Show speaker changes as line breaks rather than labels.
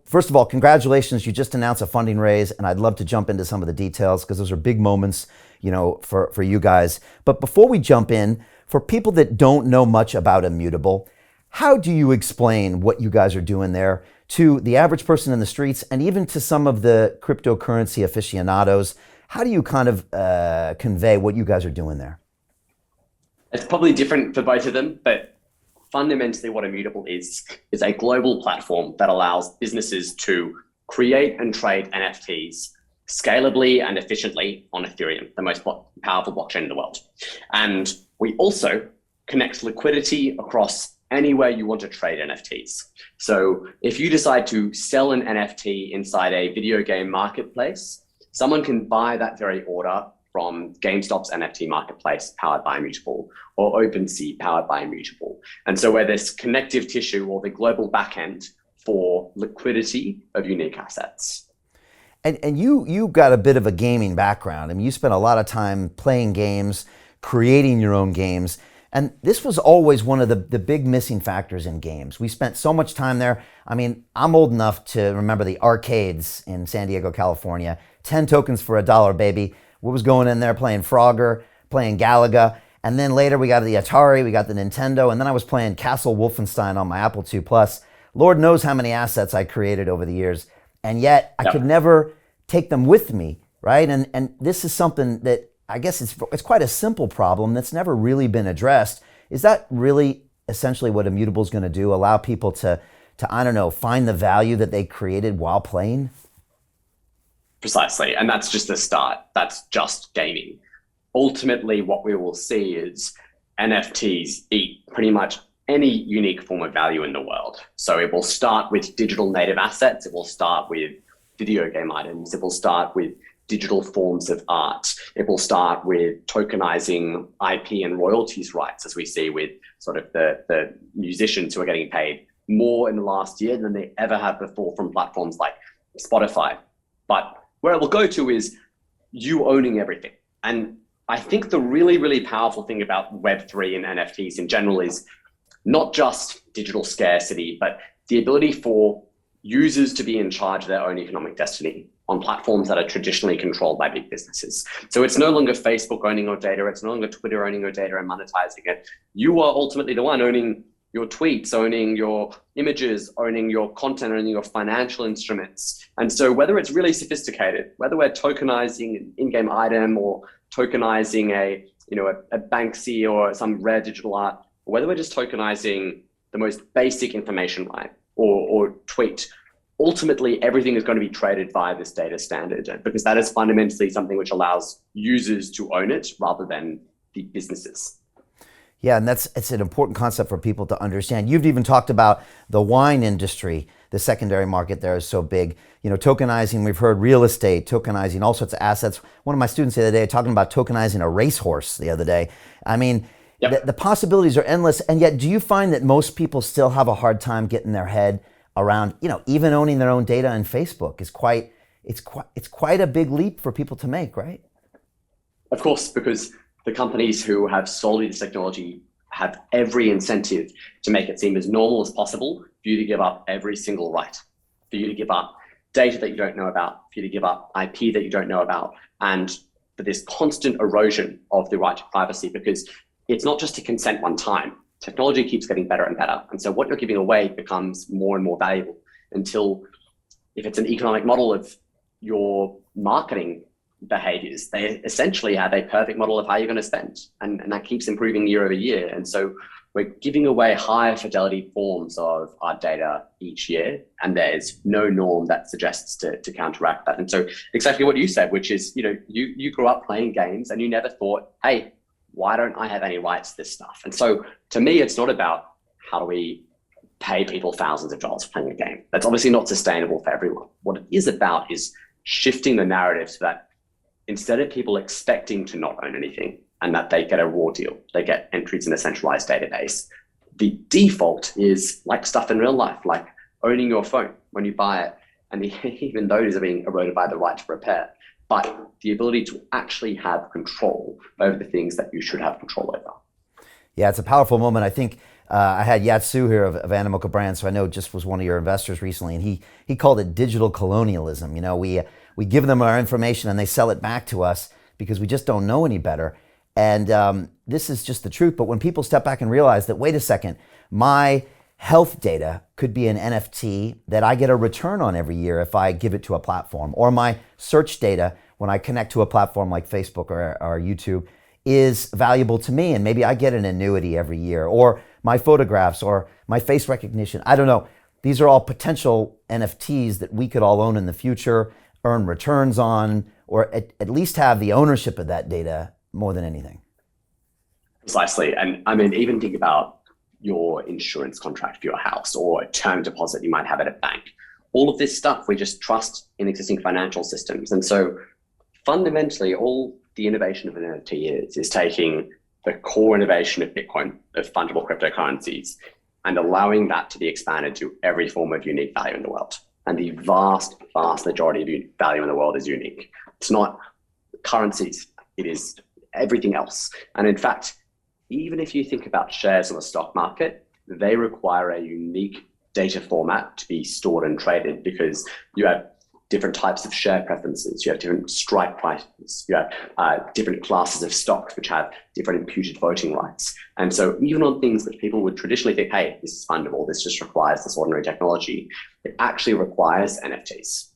First of all, congratulations. You just announced a funding raise, and I'd love to jump into some of the details because those are big moments, for you guys. But before we jump in, for people that don't know much about Immutable, how do you explain what you guys are doing there to the average person in the streets and even to some of the cryptocurrency aficionados? How do you kind of convey what you guys are doing there?
It's probably different for both of them, but fundamentally what Immutable is a global platform that allows businesses to create and trade NFTs scalably and efficiently on Ethereum, the most powerful blockchain in the world. And we also connect liquidity across anywhere you want to trade NFTs. So if you decide to sell an NFT inside a video game marketplace, someone can buy that very order from GameStop's NFT marketplace powered by Immutable, or OpenSea powered by Immutable. And so we're this connective tissue or the global backend for liquidity of unique assets.
And you got a bit of a gaming background. I mean, you spent a lot of time playing games, creating your own games. And this was always one of the big missing factors in games. We spent so much time there. I mean, I'm old enough to remember the arcades in San Diego, California. 10 tokens for $1, baby. We was going in there playing Frogger, playing Galaga. And then later we got the Atari, we got the Nintendo. And then I was playing Castle Wolfenstein on my Apple II Plus. Lord knows how many assets I created over the years. And yet I could never take them with me, right? And this is something that I guess it's quite a simple problem that's never really been addressed. Is that really essentially what Immutable is going to do? Allow people to I don't know, find the value that they created while playing?
Precisely, and that's just the start. That's just gaming. Ultimately, what we will see is NFTs eat pretty much any unique form of value in the world. So it will start with digital native assets. It will start with video game items. It will start with digital forms of art. It will start with tokenizing IP and royalties rights, as we see with sort of the musicians who are getting paid more in the last year than they ever have before from platforms like Spotify. But where it will go to is you owning everything. And I think the really, really powerful thing about Web3 and NFTs in general is not just digital scarcity, but the ability for users to be in charge of their own economic destiny on platforms that are traditionally controlled by big businesses. So it's no longer Facebook owning your data. It's no longer Twitter owning your data and monetizing it. You are ultimately the one owning your tweets, owning your images, owning your content, owning your financial instruments. And so whether it's really sophisticated, whether we're tokenizing an in-game item or tokenizing a Banksy or some rare digital art, or whether we're just tokenizing the most basic information, right, or tweet, ultimately everything is going to be traded via this data standard, because that is fundamentally something which allows users to own it rather than the businesses.
Yeah, and it's an important concept for people to understand. You've even talked about the wine industry. The secondary market there is so big. Tokenizing, we've heard real estate, tokenizing all sorts of assets. One of my students the other day talking about tokenizing a racehorse the other day. I mean, the possibilities are endless. And yet, do you find that most people still have a hard time getting their head around, even owning their own data on Facebook is quite a big leap for people to make, right?
Of course, because the companies who have sold this technology have every incentive to make it seem as normal as possible for you to give up every single right, for you to give up data that you don't know about, for you to give up IP that you don't know about, and for this constant erosion of the right to privacy, because it's not just to consent one time. Technology keeps getting better and better. And so what you're giving away becomes more and more valuable until, if it's an economic model of your marketing behaviors, they essentially have a perfect model of how you're going to spend. And that keeps improving year over year. And so we're giving away higher fidelity forms of our data each year. And there's no norm that suggests to counteract that. And so exactly what you said, which is, you grew up playing games and you never thought, hey, why don't I have any rights to this stuff? And so to me, it's not about how do we pay people thousands of dollars for playing a game. That's obviously not sustainable for everyone. What it is about is shifting the narrative so that instead of people expecting to not own anything and that they get a raw deal, they get entries in a centralized database, the default is like stuff in real life, like owning your phone when you buy it. And even those are being eroded by the right to repair. But the ability to actually have control over the things that you should have control over.
Yeah, it's a powerful moment. I think I had Yatsu here of Animoca Brands, so I know just was one of your investors recently, and he called it digital colonialism. We give them our information and they sell it back to us because we just don't know any better. And this is just the truth. But when people step back and realize that, wait a second, my health data could be an NFT that I get a return on every year if I give it to a platform, or my search data when I connect to a platform like Facebook or YouTube is valuable to me, and maybe I get an annuity every year, or my photographs or my face recognition. I don't know. These are all potential NFTs that we could all own in the future, earn returns on, or at least have the ownership of that data more than anything.
Precisely. And I mean, even think about your insurance contract for your house or a term deposit you might have at a bank. All of this stuff we just trust in existing financial systems. And so fundamentally, all the innovation of an NFT is taking the core innovation of Bitcoin, of fungible cryptocurrencies, and allowing that to be expanded to every form of unique value in the world. And the vast, vast majority of value in the world is unique. It's not currencies, it is everything else. And in fact, even if you think about shares on the stock market, they require a unique data format to be stored and traded, because you have different types of share preferences, you have different strike prices, you have different classes of stocks which have different imputed voting rights. And so even on things that people would traditionally think, hey, this is fundable, this just requires this ordinary technology, it actually requires NFTs.